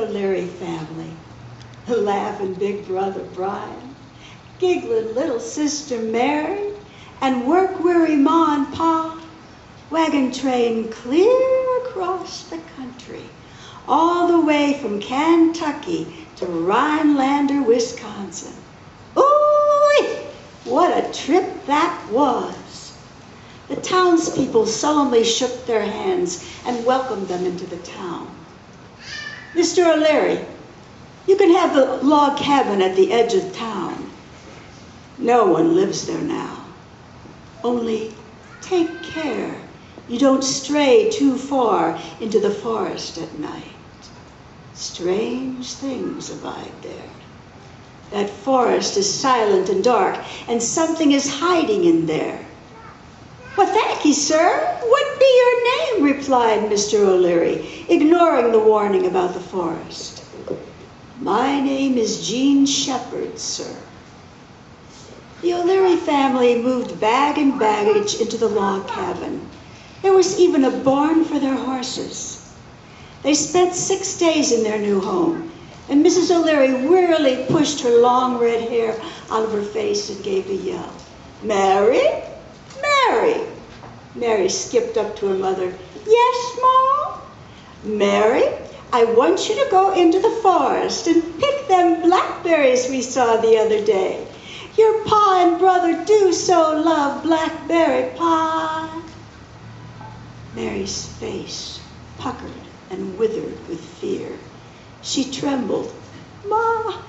O'Leary family, laughing big brother Brian, giggling little sister Mary, and work-weary ma and pa, wagon train clear across the country, all the way from Kentucky to Rhinelander, Wisconsin. Ooh, what a trip that was! The townspeople solemnly shook their hands and welcomed them into the town. Mr. O'Leary, you can have the log cabin at the edge of town. No one lives there now. Only take care you don't stray too far into the forest at night. Strange things abide there. That forest is silent and dark, and something is hiding in there. Well, thank you, sir. What be your name? Replied Mr. O'Leary, ignoring the warning about the forest. My name is Jean Shepherd, sir. The O'Leary family moved bag and baggage into the log cabin. There was even a barn for their horses. They spent 6 days in their new home, and Mrs. O'Leary wearily pushed her long red hair out of her face and gave a yell. Mary? Mary! Mary skipped up to her mother. Yes, Ma? Mary, I want you to go into the forest and pick them blackberries we saw the other day. Your pa and brother do so love blackberry pie. Mary's face puckered and withered with fear. She trembled. Ma,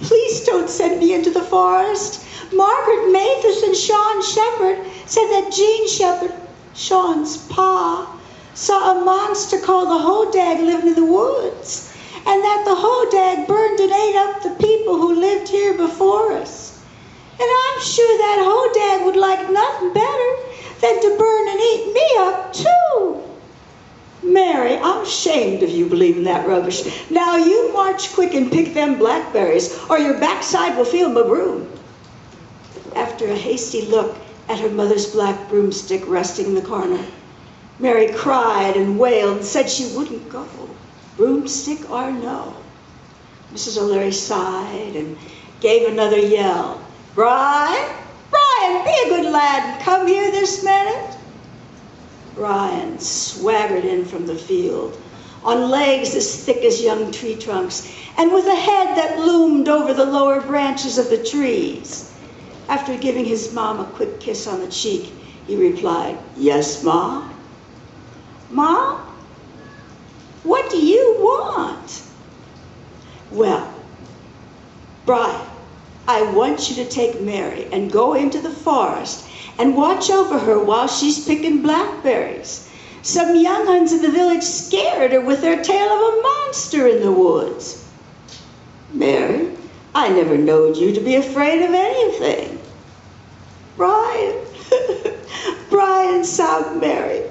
please don't send me into the forest. Margaret Mathis and Sean Shepherd said that Jean Shepherd, Sean's pa, saw a monster called the Hodag living in the woods, and that the Hodag burned and ate up the people who lived here before us. And I'm sure that Hodag would like nothing better than to burn and eat me up too. Mary, I'm ashamed of you believing that rubbish. Now you march quick and pick them blackberries, or your backside will feel maroon. After a hasty look at her mother's black broomstick resting in the corner, Mary cried and wailed and said she wouldn't go, broomstick or no. Mrs. O'Leary sighed and gave another yell. Brian, Brian, be a good lad and come here this minute. Brian swaggered in from the field, on legs as thick as young tree trunks, and with a head that loomed over the lower branches of the trees. After giving his mom a quick kiss on the cheek, he replied, Yes, Ma? Ma, what do you want? Well, Brian, I want you to take Mary and go into the forest and watch over her while she's picking blackberries. Some young uns in the village scared her with their tale of a monster in the woods. Mary, I never knowed you to be afraid of anything. Brian, Brian, sobbed Mary.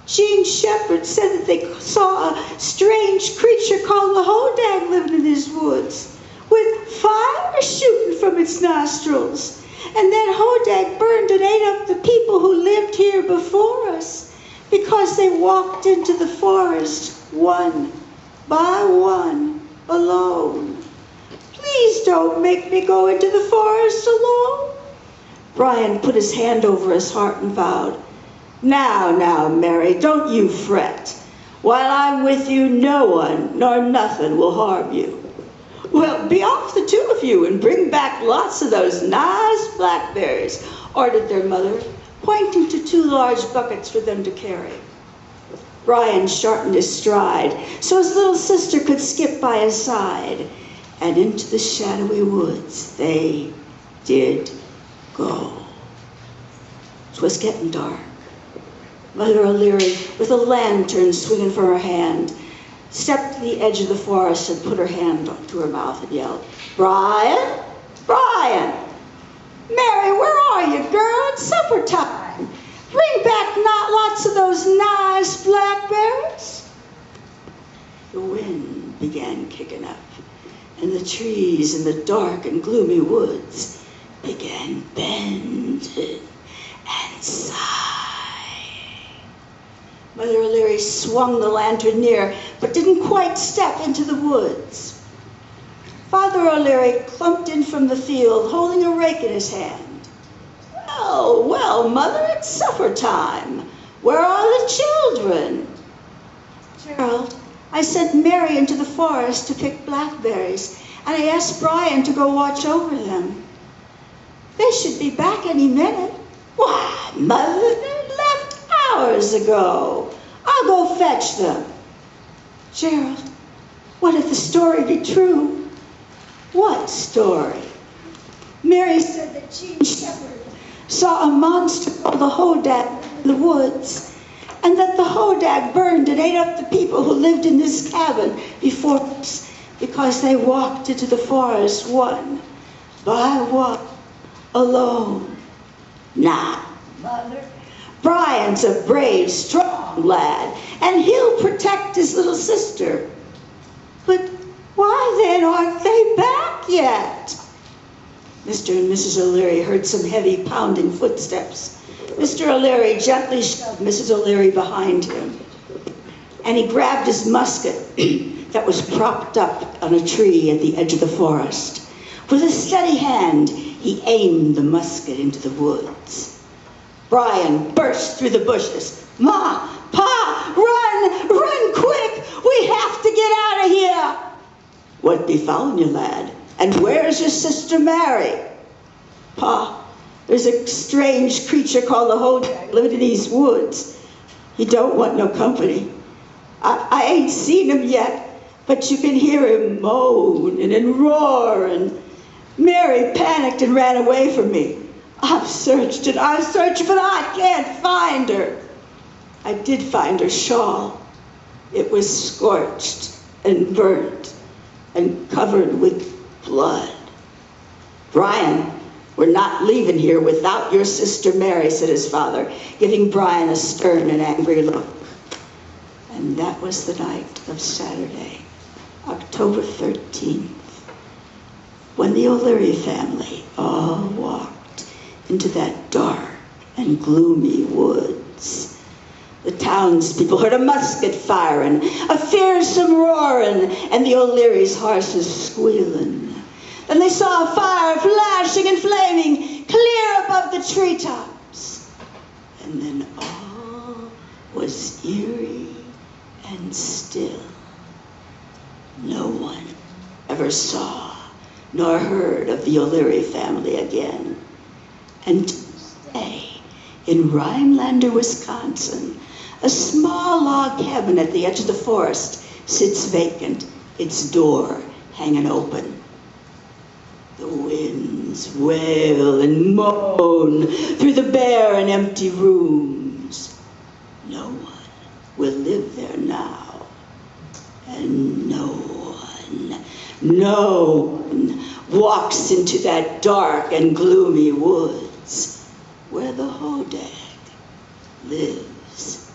Jean Shepherd said that they saw a strange creature called the Hodag living in his woods, with fire shooting from its nostrils. And then Hodag burned and ate up the people who lived here before us because they walked into the forest one by one alone. Please don't make me go into the forest alone. Brian put his hand over his heart and vowed, Now, Mary, don't you fret. While I'm with you, no one nor nothing will harm you. Well, be off the two of you and bring back lots of those nice blackberries, ordered their mother, pointing to 2 large buckets for them to carry. Brian shortened his stride so his little sister could skip by his side, and into the shadowy woods they did go. 'Twas getting dark. Mother O'Leary, with a lantern swinging from her hand, stepped to the edge of the forest and put her hand to her mouth and yelled, Brian, Brian! Mary, where are you, girl? It's supper time. Bring back not lots of those nice blackberries. The wind began kicking up, and the trees in the dark and gloomy woods began bending and sighing. Mother O'Leary swung the lantern near, but didn't quite step into the woods. Father O'Leary clumped in from the field, holding a rake in his hand. "Well, well, Mother, it's supper time. Where are the children?" "Gerald, I sent Mary into the forest to pick blackberries, and I asked Brian to go watch over them. They should be back any minute." "Why, Mother, they left hours ago. I'll go fetch them." "Gerald, what if the story be true?" "What story?" "Mary said that Jean Shepherd saw a monster called the Hodag in the woods, and that the Hodag burned and ate up the people who lived in this cabin before us because they walked into the forest one by one, alone." "Nah, Mother. Brian's a brave, strong lad, and he'll protect his little sister." "But why then aren't they back yet?" Mr. and Mrs. O'Leary heard some heavy pounding footsteps. Mr. O'Leary gently shoved Mrs. O'Leary behind him, and he grabbed his musket that was propped up on a tree at the edge of the forest. With a steady hand, he aimed the musket into the woods. Brian burst through the bushes. "Ma! Pa! Run! Run quick! We have to get out of here!" "What befallen you, lad? And where's your sister Mary?" "Pa, there's a strange creature called the Hodag living in these woods. He don't want no company. I ain't seen him yet, but you can hear him moaning and roaring. Mary panicked and ran away from me. I've searched and I've searched, but I can't find her." I did find her shawl. It was scorched and burnt and covered with blood. "Brian, we're not leaving here without your sister Mary," said his father, giving Brian a stern and angry look. And that was the night of Saturday, October 13th, when the O'Leary family all walked into that dark and gloomy woods. The townspeople heard a musket firing, a fearsome roaring, and the O'Leary's horses squealing. Then they saw a fire flashing and flaming clear above the treetops. And then all was eerie and still. No one ever saw nor heard of the O'Leary family again. And today, in Rhinelander, Wisconsin, a small log cabin at the edge of the forest sits vacant, its door hanging open. The winds wail and moan through the bare and empty rooms. No one will live there now, and no one walks into that dark and gloomy woods where the Hodag lives.